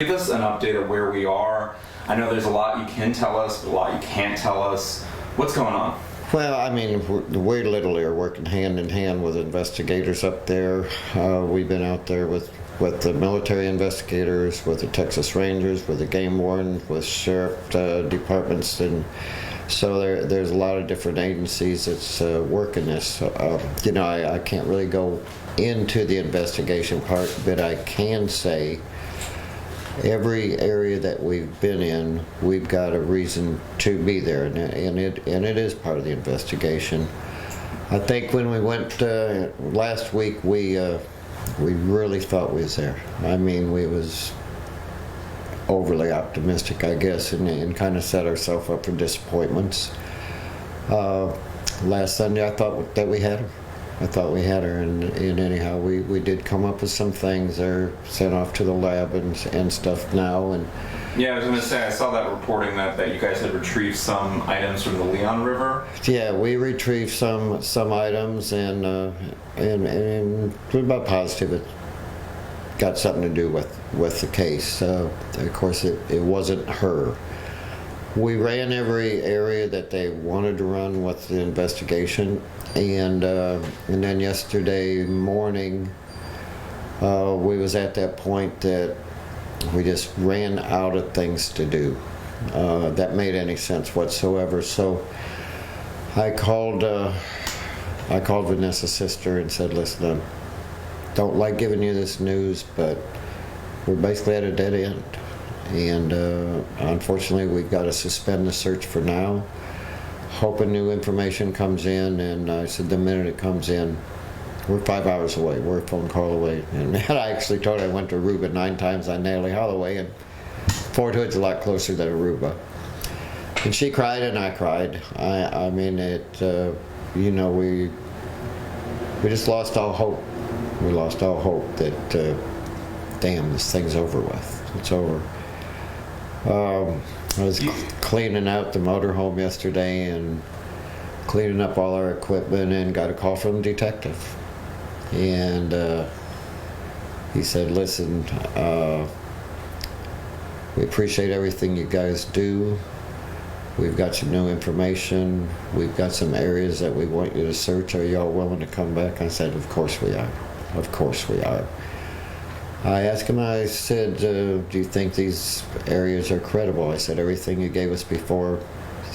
Give us an update of where we are. I know there's a lot you can tell us, but a lot you can't tell us. What's going on? Well, I mean, we literally are working hand in hand with investigators up there. We've been out there with the military investigators, with the Texas Rangers, with the game warden, with sheriff departments, and so there's a lot of different agencies that's working this. You know, I can't really go into the investigation part, but I can say every area that we've been in, we've got a reason to be there, and it is part of the investigation. I think when we went last week, we really thought we was there. I mean, we was overly optimistic, I guess, and kind of set ourselves up for disappointments. Last Sunday, I thought that we had her. I thought we had her, and anyhow, we did come up with some things. They're sent off to the lab and stuff now. And yeah, I was going to say, I saw that reporting that you guys had retrieved some items from the Leon River. Yeah, we retrieved some items, and we're about positive it got something to do with the case. Of course, it wasn't her. We ran every area that they wanted to run with the investigation, and then yesterday morning, we was at that point that we just ran out of things to do that made any sense whatsoever. So I called Vanessa's sister and said, "Listen, I don't like giving you this news, but we're basically at a dead end. And unfortunately, we've got to suspend the search for now, hoping new information comes in." And I said, the minute it comes in, we're 5 hours away. We're a phone call away. And I actually told her I went to Aruba 9 times on Natalie Holloway, and Fort Hood's a lot closer than Aruba. And she cried and I cried. I mean, you know, we just lost all hope. We lost all hope that, damn, this thing's over with. It's over. I was cleaning out the motorhome yesterday and cleaning up all our equipment, and got a call from the detective. And he said, "Listen, we appreciate everything you guys do. We've got some new information. We've got some areas that we want you to search. Are y'all willing to come back?" I said, "Of course we are. Of course we are." I asked him, I said, "Do you think these areas are credible?" I said, "Everything you gave us before,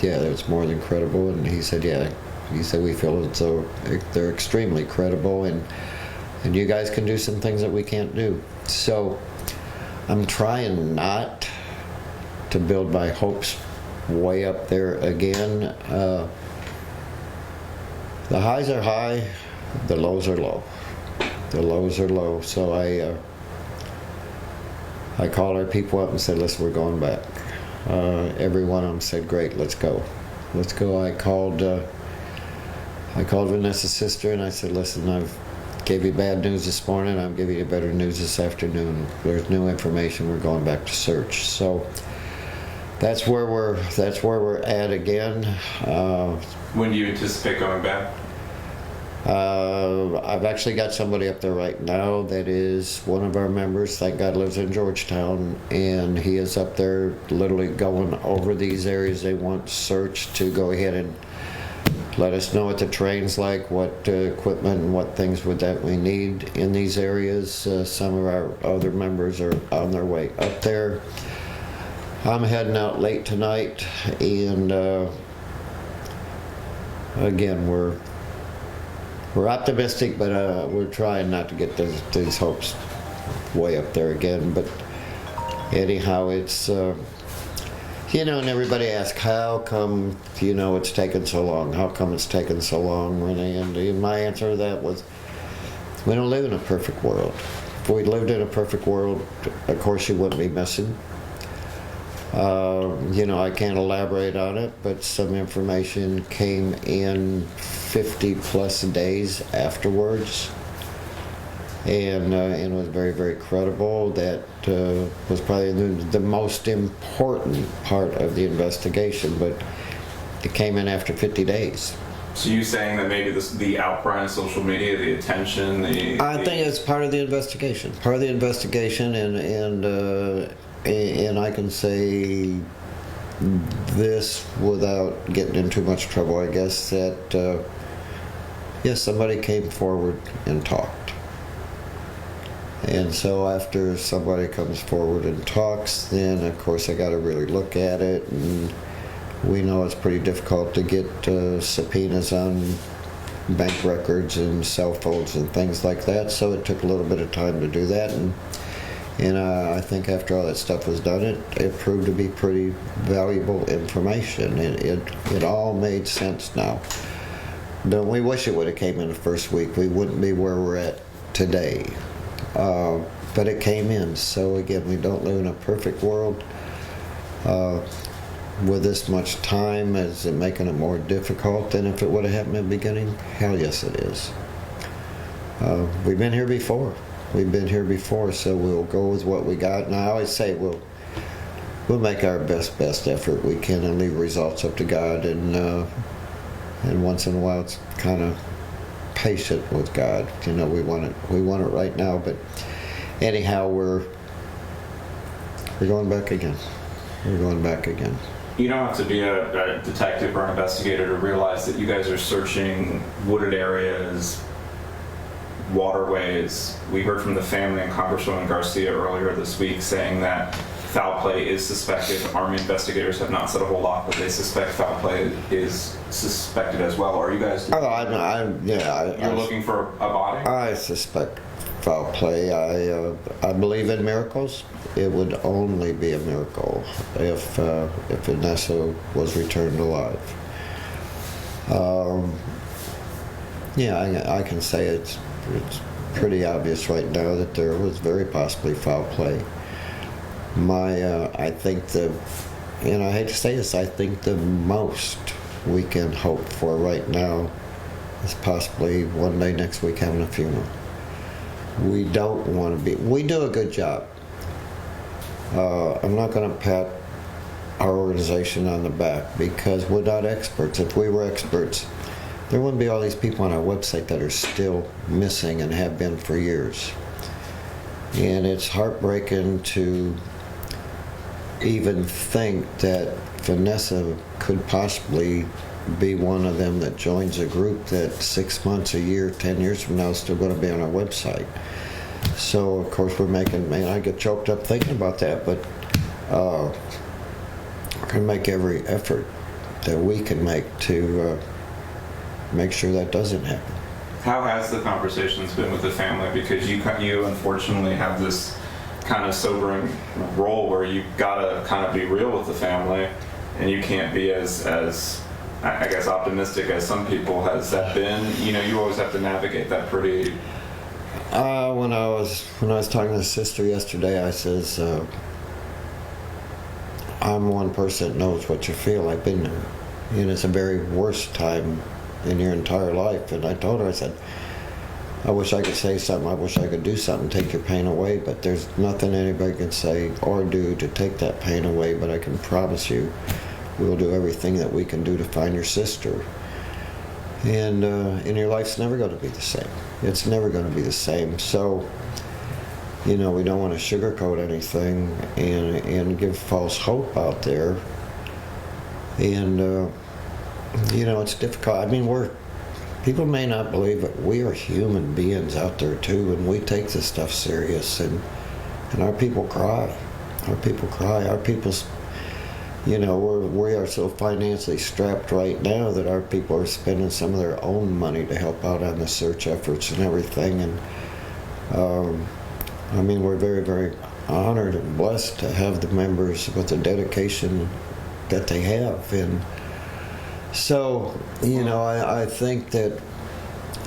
yeah, it's more than credible." And he said, "Yeah." He said, "We feel as though they're extremely credible, and you guys can do some things that we can't do." So I'm trying not to build my hopes way up there again. The highs are high, the lows are low. The lows are low. So I called our people up and said, "Listen, we're going back." Every one of them said, "Great, let's go. Let's go." I called Vanessa's sister and I said, "Listen, I've gave you bad news this morning. I'm giving you better news this afternoon. There's new information. We're going back to search." So that's where we're at again. When do you anticipate going back? I've actually got somebody up there right now that is one of our members. Thank God lives in Georgetown, and he is up there literally going over these areas they want searched, to go ahead and let us know what the terrain's like, what equipment and what things that we need in these areas. Some of our other members are on their way up there. I'm heading out late tonight, and again, we're optimistic, but we're trying not to get these hopes way up there again. But anyhow, it's you know, and everybody asks, how come, you know, it's taken so long? How come it's taken so long, Renee? And my answer to that was, we don't live in a perfect world. If we lived in a perfect world, of course you wouldn't be missing. You know, I can't elaborate on it, but some information came in 50-plus days afterwards, and it was very, very credible. That was probably the most important part of the investigation, but it came in after 50 days. So you saying that maybe the outcry on social media, the attention, I think it's part of the investigation. Part of the investigation, and and I can say this without getting in too much trouble, I guess, that yes, somebody came forward and talked. And so after somebody comes forward and talks, then of course I got to really look at it, and we know it's pretty difficult to get subpoenas on bank records and cell phones and things like that, so it took a little bit of time to do that, and I think after all that stuff was done, it proved to be pretty valuable information. It all made sense now. Don't we wish it would have came in the first week? We wouldn't be where we're at today. But it came in, so again, we don't live in a perfect world. With this much time, is it making it more difficult than if it would have happened in the beginning? Hell yes, it is. We've been here before. We've been here before, so we'll go with what we got. And I always say we'll make our best effort we can and leave results up to God. And once in a while, it's kind of patient with God. You know, we want it right now. But anyhow, we're going back again. We're going back again. You don't have to be a detective or an investigator to realize that you guys are searching wooded areas, waterways. We heard from the family and Congresswoman Garcia earlier this week saying that foul play is suspected. Army investigators have not said a whole lot, but they suspect foul play is suspected as well. Are you guys? You're looking for a body? I suspect foul play. I believe in miracles. It would only be a miracle if Vanessa was returned alive. I can say it's pretty obvious right now that there was very possibly foul play. I think and I hate to say this, I think the most we can hope for right now is possibly one day next week having a funeral. We don't want to be, we do a good job. I'm not going to pat our organization on the back because we're not experts. If we were experts, there wouldn't be all these people on our website that are still missing and have been for years. And it's heartbreaking to even think that Vanessa could possibly be one of them that joins a group that 6 months, a year, 10 years from now is still going to be on our website. So of course I get choked up thinking about that, but we're going to make every effort that we can make to make sure that doesn't happen. How has the conversations been with the family? Because you unfortunately have this kind of sobering role where you gotta kind of be real with the family, and you can't be as I guess optimistic as some people. Has that been? You know, you always have to navigate that pretty. When I was talking to sister yesterday, I says, I'm one person that knows what you feel. I've been there, and it's a very worst time in your entire life. And I told her, I said, I wish I could say something, I wish I could do something, take your pain away, but there's nothing anybody can say or do to take that pain away, but I can promise you we'll do everything that we can do to find your sister. And your life's never going to be the same. It's never going to be the same. So, you know, we don't want to sugarcoat anything and give false hope out there. And, you know, it's difficult. I mean, people may not believe it. We are human beings out there too, and we take this stuff serious. And our people cry. Our people cry. Our people's, you know, we are so financially strapped right now that our people are spending some of their own money to help out on the search efforts and everything. And I mean, we're very, very honored and blessed to have the members with the dedication that they have. And so, you know, I think that,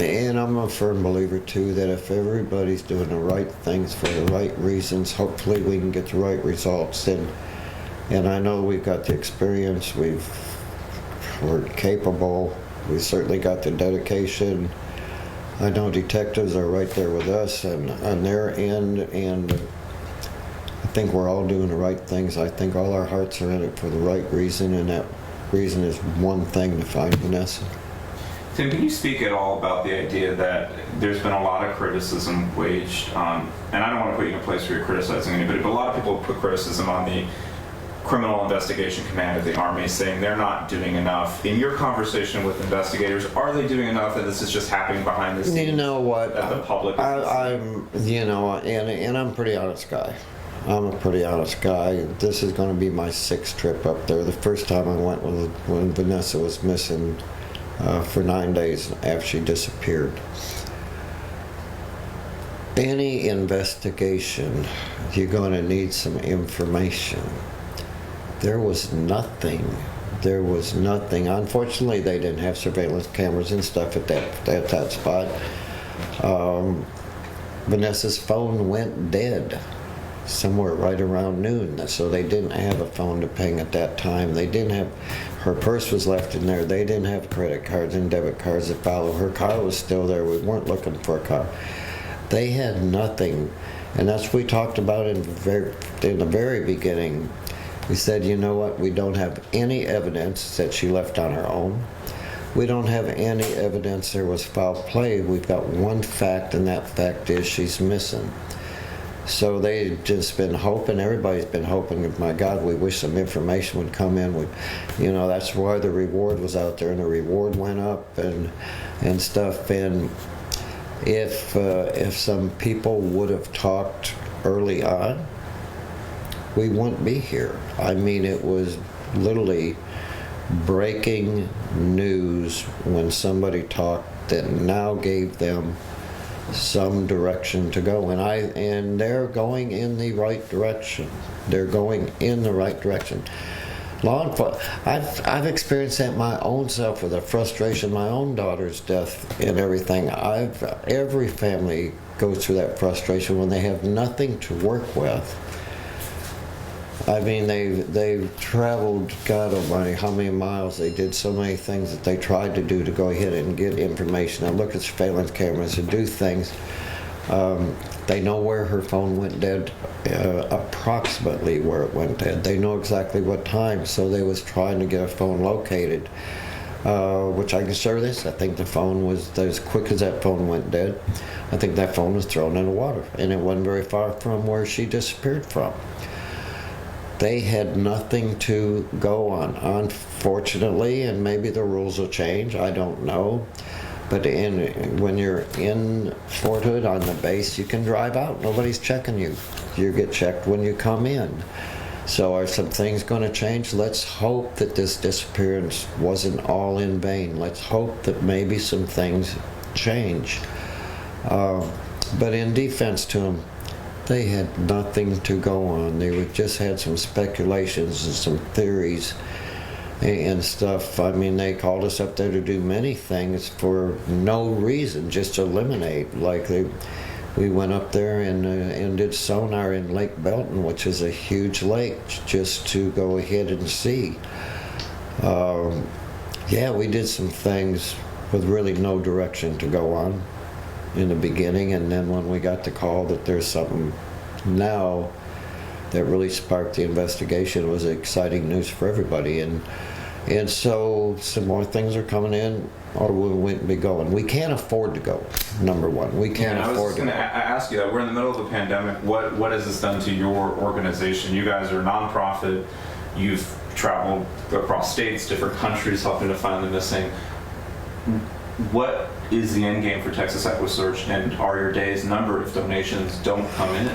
and I'm a firm believer too, that if everybody's doing the right things for the right reasons, hopefully we can get the right results. And I know we've got the experience, we're capable, we certainly got the dedication. I know detectives are right there with us and on their end, and I think we're all doing the right things. I think all our hearts are in it for the right reason, and that reason is one thing: to find Vanessa. Tim, can you speak at all about the idea that there's been a lot of criticism waged on, and I don't want to put you in a place where you're criticizing anybody, but a lot of people put criticism on the Criminal Investigation Command of the Army, saying they're not doing enough. In your conversation with investigators, are they doing enough, and this is just happening behind the scenes? You know what? That the public I'm, you know, and I'm a pretty honest guy. I'm a pretty honest guy. This is going to be my 6th trip up there. The first time I went was when Vanessa was missing for 9 days after she disappeared. Any investigation, you're going to need some information. There was nothing. There was nothing. Unfortunately, they didn't have surveillance cameras and stuff at that spot. Vanessa's phone went dead somewhere right around noon, so they didn't have a phone to ping at that time. They didn't have, her purse was left in there. They didn't have credit cards and debit cards to follow. Her car was still there. We weren't looking for a car. They had nothing, and that's what we talked about in the very beginning. We said, you know what, we don't have any evidence that she left on her own. We don't have any evidence there was foul play. We've got one fact, and that fact is she's missing. So they've just been hoping, everybody's been hoping, my God, we wish some information would come in. You know, that's why the reward was out there, and the reward went up and stuff. And if some people would have talked early on, we wouldn't be here. I mean, it was literally breaking news when somebody talked that now gave them some direction to go, and they're going in the right direction. They're going in the right direction. Law enforcement, I've experienced that my own self with the frustration, my own daughter's death and everything. Every family goes through that frustration when they have nothing to work with. I mean, they've traveled, God almighty, how many miles. They did so many things that they tried to do to go ahead and get information and look at surveillance cameras and do things. They know where her phone went dead, approximately where it went dead. They know exactly what time, so they was trying to get a phone located, which I can share this. I think the phone was, as quick as that phone went dead, I think that phone was thrown in the water, and it wasn't very far from where she disappeared from. They had nothing to go on, unfortunately, and maybe the rules will change, I don't know. But when you're in Fort Hood on the base, you can drive out. Nobody's checking you. You get checked when you come in. So are some things going to change? Let's hope that this disappearance wasn't all in vain. Let's hope that maybe some things change. But in defense to them, they had nothing to go on. They just had some speculations and some theories and stuff. I mean, they called us up there to do many things for no reason, just to eliminate. Like we went up there and did sonar in Lake Belton, which is a huge lake, just to go ahead and see. Yeah, we did some things with really no direction to go on in the beginning, and then when we got the call that there's something now that really sparked the investigation, it was exciting news for everybody, and so some more things are coming in, or we wouldn't be going. We can't afford to go, number one. We can't afford to go. I was going to ask you that. We're in the middle of the pandemic. What has this done to your organization? You guys are a nonprofit. You've traveled across states, different countries, helping to find the missing. What is the end game for Texas EquuSearch, and are your days numbered if donations don't come in?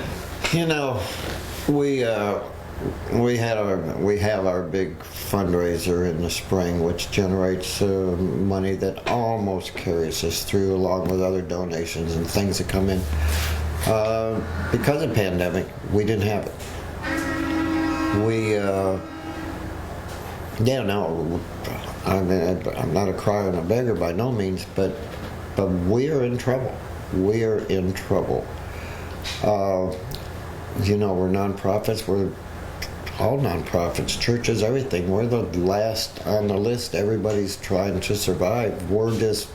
You know, we have our big fundraiser in the spring, which generates money that almost carries us through, along with other donations and things that come in. Because of the pandemic, we didn't have it. I mean, I'm not a crier and a beggar by no means, but we are in trouble. We are in trouble. You know, we're nonprofits. We're all nonprofits, churches, everything. We're the last on the list. Everybody's trying to survive. We're just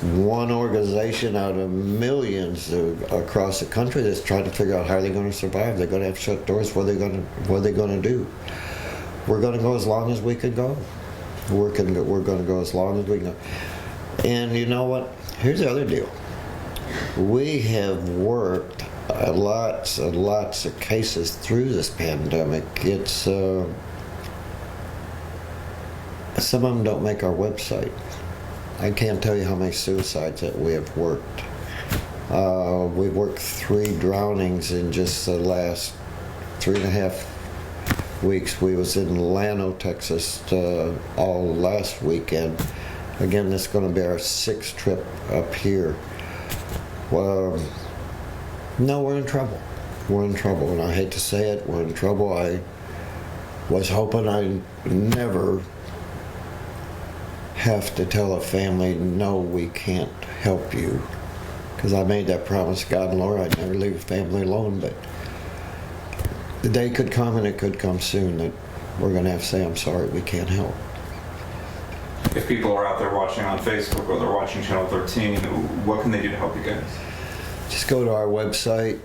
one organization out of millions across the country that's trying to figure out how they're going to survive. They're going to have shut doors. What are they going to do? We're going to go as long as we can go. We're going to go as long as we can go. And you know what? Here's the other deal. We have worked lots and lots of cases through this pandemic. It's some of them don't make our website. I can't tell you how many suicides that we have worked. We've worked 3 drownings in just the last 3.5 weeks. We was in Llano, Texas all last weekend. Again, this is going to be our 6th trip up here. Well, no, we're in trouble. We're in trouble, and I hate to say it, we're in trouble. I was hoping I'd never have to tell a family, no, we can't help you. Because I made that promise to God and Lord, I'd never leave a family alone, but the day could come, and it could come soon, that we're going to have to say, I'm sorry, we can't help. If people are out there watching on Facebook or they're watching Channel 13, what can they do to help you guys? Just go to our website.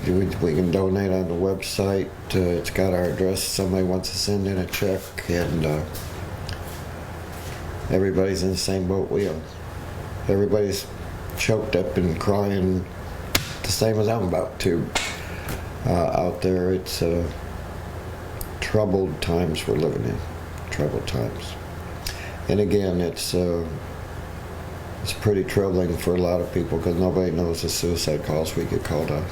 We can donate on the website. It's got our address. Somebody wants to send in a check, and everybody's in the same boat we are. Everybody's choked up and crying the same as I'm about to. Out there, it's troubled times we're living in. Troubled times. And again, it's pretty troubling for a lot of people because nobody knows the suicide calls we get called on.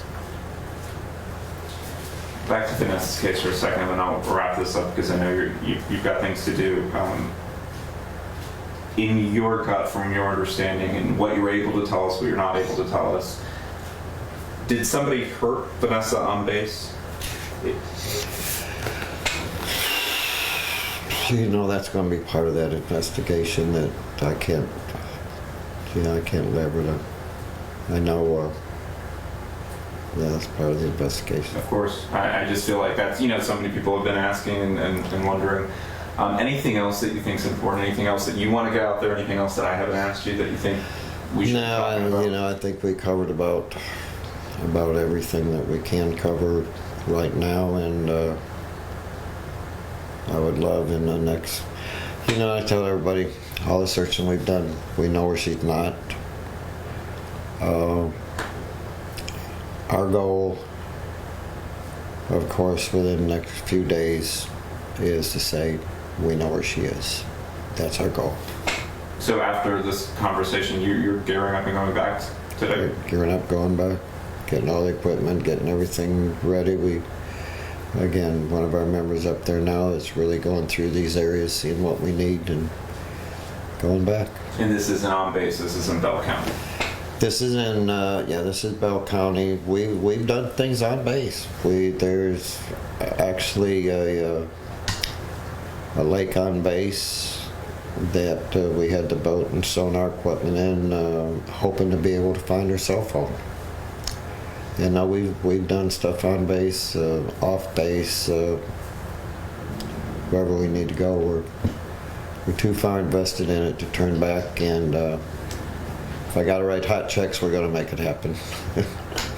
Back to Vanessa's case for a second, and then I'll wrap this up because I know you've got things to do. In your gut, from your understanding and what you were able to tell us, what you're not able to tell us, did somebody hurt Vanessa on base? You know, that's going to be part of that investigation that I can't elaborate on. I know, that's part of the investigation. Of course. I just feel like that's, so many people have been asking and wondering. Anything else that you think is important? Anything else that you want to get out there? Anything else that I haven't asked you that you think we should talk about? No, I think we covered about everything that we can cover right now, and I would love in the next, I tell everybody, all the searching we've done, we know where she's not. Our goal, of course, within the next few days is to say, we know where she is. That's our goal. So after this conversation, you're gearing up and going back today? Gearing up, going back, getting all the equipment, getting everything ready. Again, one of our members up there now is really going through these areas, seeing what we need, and going back. And this isn't on base, this is in Bell County? This is in, this is Bell County. We've done things on base. There's actually a lake on base that we had the boat and sonar equipment in, hoping to be able to find her cell phone. And now we've done stuff on base, off base, wherever we need to go. We're too far invested in it to turn back, and if I got to write hot checks, we're going to make it happen.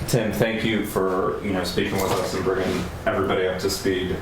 Tim, thank you for speaking with us and bringing everybody up to speed.